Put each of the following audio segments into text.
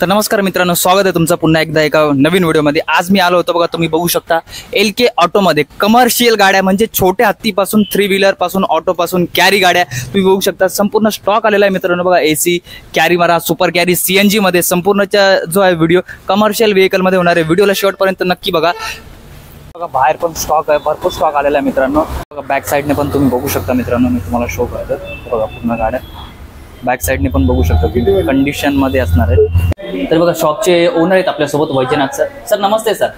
तर नमस्कार मित्रांनो, स्वागत आहे तुमचं पुन्हा एकदा एका नवीन व्हिडिओमध्ये। आज मी आलो होतो बघा, तुम्ही बघू शकता LK ऑटोमध्ये कमर्शियल गाड्या म्हणजे छोट्या हत्तीपासून 3 व्हीलर पासून ऑटो पासून कॅरी गाड्या तुम्ही बघू शकता। संपूर्ण स्टॉक आलेला आहे मित्रांनो बघा। AC कॅरी मारा, सुपर कॅरी, CNG मध्ये संपूर्णचा जो आहे व्हिडिओ कमर्शियल व्हेकल मध्ये होणार आहे। व्हिडिओला शेवटपर्यंत नक्की बघा। बघा बाहेर पण स्टॉक आहे, भरपूर स्टॉक आलेला आहे मित्रांनो बघा। बॅक साईडने पण तुम्ही बघू शकता मित्रांनो, मी तुम्हाला शो करतो बघा। पूर्ण गाड्या बॅक साईडने पण बघू शकता की कंडिशन मध्ये असणार आहे। तर बघा शॉपचे ओनर आहेत आपल्यासोबत, वैजनाथ सर। सर नमस्ते सर।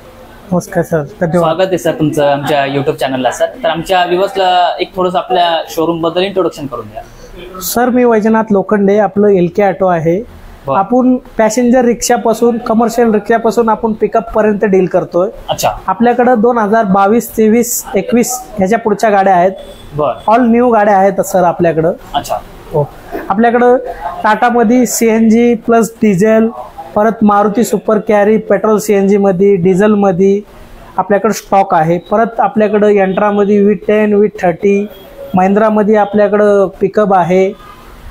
नमस्कार सर, स्वागत आहे सर तुमचं आमच्या YouTube चॅनलला सर। तर आमच्या व्ह्यूअर्सला एक थोडंसं आपल्या शोरूम बद्दल इंट्रोडक्शन करून द्या। सर मी वैजनाथ लोखंडे, आपलं LK ऑटो आहे। आपण पॅसेंजर रिक्षापासून कमर्शियल रिक्षापासून आपण पिकअप पर्यंत डील करतोय। अच्छा, आपल्याकडे 2022, 23, 21 ह्याच्या पुढच्या गाड्या आहेत। ऑल न्यू गाड्या आहेत सर आपल्याकडे। अच्छा हो, आपल्याकडं टाटामध्ये CNG प्लस डिझेल, परत Maruti super carry petrol CNG मध्ये, डिझेल मध्ये आपल्याकडे स्टॉक आहे। परत आपल्याकडे यंट्रामध्ये V10, V30, महिंद्रामध्ये आपल्याकडं पिकअप आहे।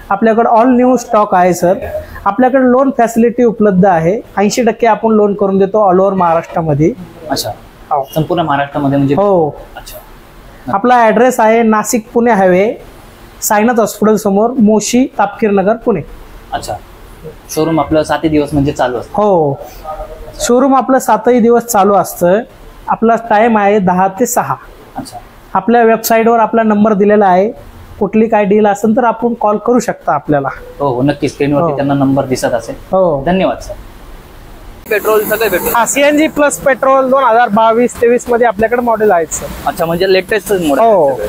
आपल्याकडे ऑल न्यू स्टॉक आहे सर। आपल्याकडे लोन फॅसिलिटी उपलब्ध आहे। 80% आपण लोन करून देतो ऑल ओव्हर महाराष्ट्रामध्ये। अच्छा, संपूर्ण महाराष्ट्रामध्ये म्हणजे? हो। अच्छा, आपला ऍड्रेस आहे नाशिक पुणे हायवे, साईनाथ हॉस्पिटल समोर, मोशी, तापकीर नगर, पुणे। अच्छा, शोरूम आपलं 7 दिवस म्हणजे चालू असतं? हो, शोरूम आपलं 7 दिवस चालू असतं। आपला टाइम आहे 10 ते 6। अच्छा, आपल्या वेबसाईटवर आपला नंबर दिलेला आहे। कुठली काय डील असेल तर आपण कॉल करू शकता आपल्याला। हो हो, नक्की स्क्रीनवरती त्यांना नंबर दिसत असेल। हो, धन्यवाद सर। पेट्रोल सगळे भेटेल? CNG प्लस पेट्रोल 2022, 23 मध्ये आपल्याकडे मॉडेल आहेत सर। अच्छा, म्हणजे लेटेस्ट मॉडेल। हो,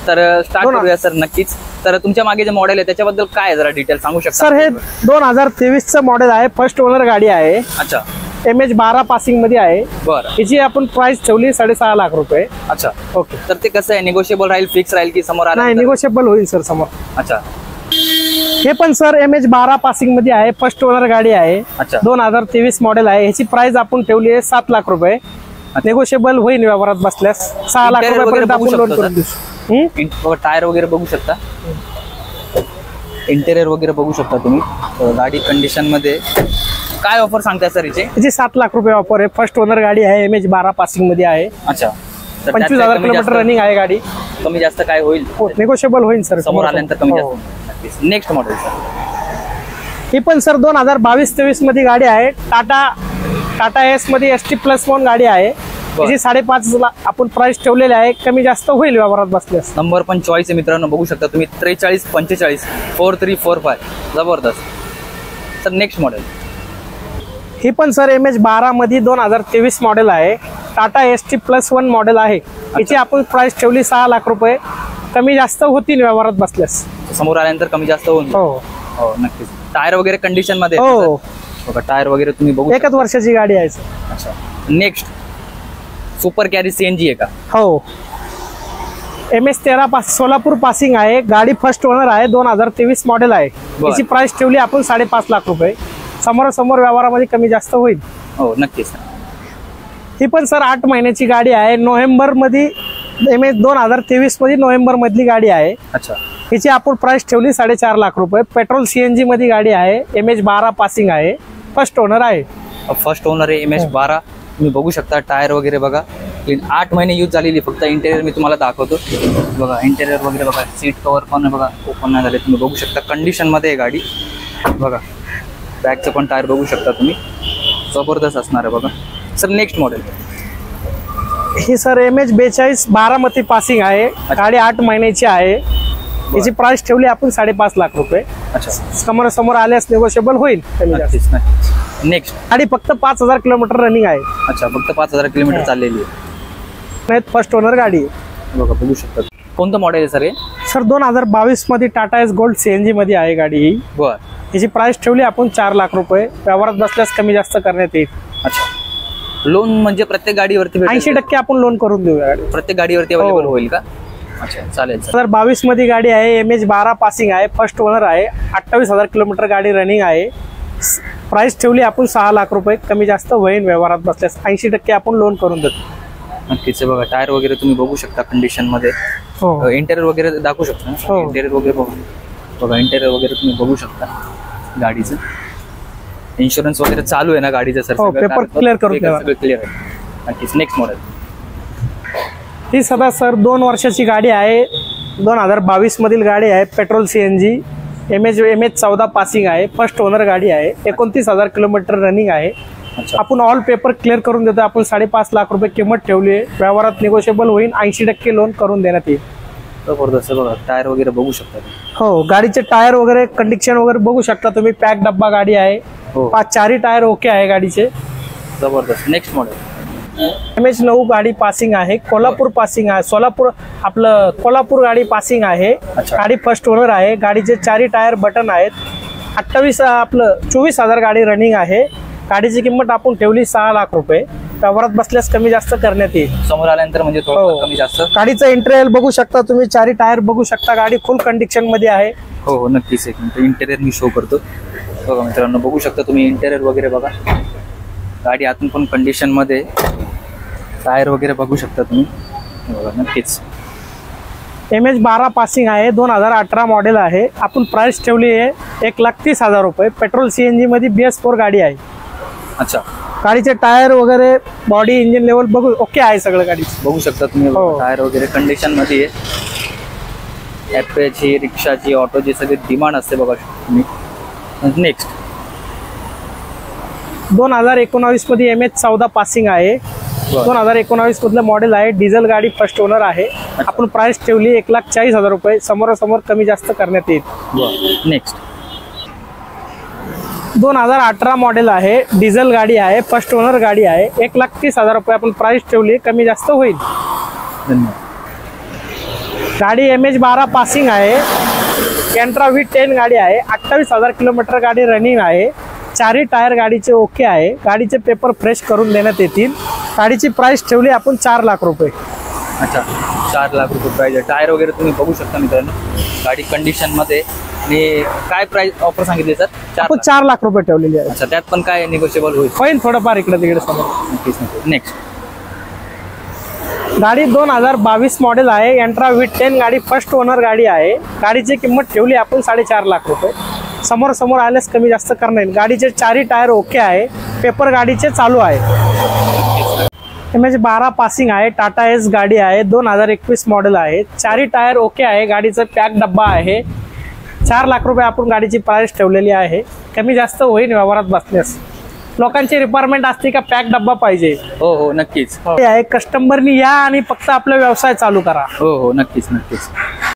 तर स्टार्ट करूया सर नक्कीच। तर तुमच्या मागे जे मॉडेल आहे त्याच्याबद्दल काय जरा डिटेल सांगू शकता? सर हे 2023 चं मॉडेल आहे, फर्स्ट ओनर गाडी आहे। अच्छा, MH12 पासिंग मध्ये आहे। बरं, याची आपण प्राइस ठेवली 6.5 लाख रुपये। अच्छा, ओके। तर ते कसं आहे, निगोशिएबल राहील, फिक्स राहील की समोर नाही, निगोशिएबल होईल सर समोर। अच्छा, हे पण सर MH12 पासिंग मध्ये आहे, फर्स्ट ओनर गाडी आहे। अच्छा, 2023 मॉडेल आहे। ह्याची प्राइस आपण ठेवली आहे 7 लाख रुपये। निगोशिएबल होईल व्यवहारात बसल्यास 6 लाख रुपयापर्यंत आपण लोन करून देऊ। टायर वगैरे बघू शकता, इंटेरियर वगैरे बघू शकता तुम्ही। गाडी कंडिशन मध्ये काय ऑफर सांगताय सर याची? 7 लाख रुपये ऑफर आहे। फर्स्ट ओनर गाडी आहे, MH12 पासिंग मध्ये आहे। अच्छा, 25,000 किलोमीटर रनिंग आहे गाडी। कमी जास्त काय होईल? निगोशिएबल होईल सर समोर आल्यानंतर कमी जास्त। Next model sir? ही पण सर 2022-23 मध्ये गाडी आहे। टाटा एस मध्ये ST प्लस म्हणून गाडी आहे। त्याची 5.5 लाख आपण प्राइस ठेवलेली आहे, कमी जास्त होईल व्यवहारात बसल्यास। नंबर पण चॉईस आहे मित्रांनो, बघू शकता तुम्ही। 43 45 4345, जबरदस्त। तर नेक्स्ट मॉडेल? ही पण सर MH12 मध्ये 2023 मॉडेल आहे। टाटा ST प्लस 1 मॉडेल आहे। याची आपण प्राइस ठेवली 6 लाख रुपये, कमी जास्त होतील व्यवहारात बसल्यास। समोर आल्यानंतर कमी जास्त होईल? हो हो, नक्कीच। टायर वगैरे कंडिशन मध्ये? हो, बघा टायर वगैरे तुम्ही बघू, 1 वर्षाची गाडी आहे। अच्छा, नेक्स्ट सुपर कॅरी CNG आहे का? हो, MH13 सोलापूर पासिंग आहे। गाडी फर्स्ट ओनर आहे, 2023 मॉडेल आहे। याची प्राइस ठेवली आपण 5.5 लाख रुपये, समोरासमोर व्यवहारामध्ये कमी जास्त होईल। हो, नक्कीच। ही पण सर 8 महिन्याची गाडी आहे। नोव्हेंबर मध्ये 2023 मध्ये नोव्हेंबर मधली गाडी आहे। अच्छा, हिची आपण प्राइस ठेवली 4.5 लाख रुपये। पेट्रोल CNG मध्ये गाडी आहे, MH12 पासिंग आहे, फर्स्ट ओनर आहे। फर्स्ट ओनर आहे, MH12 तुम्ही बघू शकता। टायर वगैरे बघा, 8 महिने यूज झालेली। फक्त इंटेरियर मी तुम्हाला दाखवतो बघा। इंटेरियर वगैरे बघा, सीट कव्हर पण बघा ओपन नाही झाले, तुम्ही बघू शकता। कंडिशन मध्ये आहे गाडी बघा। बॅकचं पण टायर बघू शकता तुम्ही, जबरदस्त असणार आहे बघा सर। Next model? ही सर MH42 बारामती पासिंग आहे। गाडी 8 महिन्याची आहे। याची प्राइस ठेवली आपण 5.5 लाख रुपये। अच्छा, समोर आल्यास निगोशिएबल होईल। नेक्स्ट गाडी फक्त 5,000 किलोमीटर रनिंग आहे। अच्छा, फक्त 5,000 किलोमीटर चाललेली आहे। फर्स्ट ओनर गाडी बघा, बघू शकता। कोणतं मॉडेल आहे सर हे? सर 2022 मध्ये टाटा एस गोल्ड CNG मध्ये आहे गाडी ही। बर, याची प्राइस ठेवली आपण 4 लाख रुपये, व्यवहारात बसल्यास कमी जास्त करण्यात येईल। अच्छा, लोन म्हणजे प्रत्येक गाडीवरती 80% आपण लोन करून देऊ गाडी। प्रत्येक गाडीवरती अवेलेबल होईल का? अच्छा, चालेल। 2022 मध्ये गाडी आहे, MH12 पासिंग आहे, फर्स्ट ओनर आहे। 28,000 किलोमीटर गाडी रनिंग आहे। प्राइस ठेवली आपण 6 लाख रुपये, कमी जास्त होईल व्यवहारात बसल्यास। 80% आपण लोन करून देतो। नक्कीच बघा। टायर वगैरे तुम्ही बघू शकता कंडिशन मध्ये। इंटेरियर वगैरे दाखवू शकता? इंटेरियर वगैरे बघा, इंटेरियर वगैरे तुम्ही बघू शकता गाडीचं। इन्शुरन्स वगैरे चालू आहे ना गाडीचं सर? हो, पेपर clear करून द्यावा. सगळं क्लिअर आहे. नक्कीच. Next model. ही सध्या सर 2 वर्षाची गाडी आहे, 2022 मधील गाडी आहे. पेट्रोल CNG MH 14 पासिंग आहे. फर्स्ट ओनर गाडी आहे. 29,000 किलोमीटर रनिंग आहे. अच्छा. आपण ऑल पेपर क्लिअर करून देतो. आपण 5.5 लाख रुपये किंमत ठेवली आहे. व्यवहारात निगोशिएबल होईल. 80% लोन करून देण्यात येईल. जबरदस्त. बघा टायर वगैरे बघू शकता. हो, गाडीचे टायर वगैरे कंडिशन वगैरे बघू शकता तुम्ही. पॅक डब्बा गाडी आहे. हो. 4ही टायर ओके आहे गाडीचे. जबरदस्त. Next model. MH 9 गाडी पासिंग आहे. कोल्हापूर पासिंग आहे. सोलापूर आपलं कोल्हापूर गाडी पासिंग आहे. अच्छा. गाडी फर्स्ट ओनर आहे. गाडीचे 4ही टायर बटन आहेत. 24,000 गाडी रनिंग आहे. गाडीची किंमत आपण ठेवली 6 लाख रुपये. व्यवहारात बसल्यास कमी जास्त करण्यात येईल. समोर आल्यानंतर म्हणजे हो. थोडं कमी जास्त. गाडीचं इंटेरियर बघू शकता तुम्ही. 4ही टायर बघू शकता. गाडी फुल कंडिशन मध्ये आहे. हो हो नक्कीच. एक मिनिट इंटेरियर मी शो करतो. बघा मित्रांनो, बघू शकता तुम्ही इंटेरियर वगैरे बघा. गाडी आतून पण कंडिशन मध्ये. टायर वगैरे बघू शकता तुम्ही. बघा नक्कीच. MH 12 पासिंग आहे. 2018 मॉडेल आहे. आपण प्राइस ठेवली आहे 1,30,000 रुपये. पेट्रोल CNG मध्ये BS4 गाडी आहे. अच्छा. गाडीचे टायर वगैरे बॉडी इंजिन लेवल बघू ओके आहे सगळं गाडी. बघू शकता तुम्ही. हो. टायर वगैरे कंडिशन मध्ये आहे. ॲपेची, रिक्षाची, ऑटोची सगळी डिमांड असते बघा तुम्ही. नेक्स्ट. 2019 मध्ये MH 14 पासिंग आहे. 2019 मधलं मॉडेल आहे. डिझेल गाडी फर्स्ट ओनर आहे. आपण प्राइस ठेवली 1,40,000 रुपये. समोरासमोर कमी जास्त करण्यात येईल. नेक्स्ट. 2018 मॉडेल आहे. डिझेल गाडी आहे. फर्स्ट ओनर गाडी आहे. 1,30,000 रुपये आपण प्राइस ठेवली. कमी जास्त होईल. धन्यवाद. गाडी MH 12 पासिंग आहे. एंट्रा V10 गाडी आहे. 28,000 किलोमीटर गाडी रनिंग आहे. 4ही टायर गाडीचे ओके आहे. गाडीचे पेपर फ्रेश करून देण्यात येतील. गाडीची प्राइस ठेवली आपण 4 लाख रुपये. अच्छा. 4 लाख रुपये प्राइस आहे. टायर वगैरे तुम्ही बघू शकता मित्रांनो. गाडी कंडिशन मध्ये. आणि काय प्राइस ऑफर सांगितली सर? आपण 4 लाख रुपये ठेवलेली आहे. अच्छा. त्यात पण काय निगोशिएबल होईल? होईल थोडंफार इकडे तिकडे समोर. नक्कीच नक्कीच. नेक्स्ट. गाडी 2022 मॉडेल आहे. एंट्रा V10 गाडी फर्स्ट ओनर गाडी आहे. गाडीची किंमत ठेवली आपण 4.5 लाख रुपये. समोर आल्यास कमी जास्त करता येईल. गाडीचे 4ही टायर ओके आहे. पेपर गाडीचे चालू आहे. MH 12 पासिंग आहे. टाटा एस गाडी आहे. 2021 मॉडेल आहे. 4ही टायर ओके आहे. गाडीचा पॅक डब्बा आहे. 4 लाख रुपये आपण गाडीची प्राइस ठेवलेली आहे. कमी जास्त होईल व्यवहारात बसल्यास. लोकांची रिक्वायरमेंट असते का पॅक डब्बा पाहिजे. हो हो नक्कीच. आहे कस्टमरनी या आणि फक्त आपला व्यवसाय चालू करा. हो हो नक्कीच नक्कीच.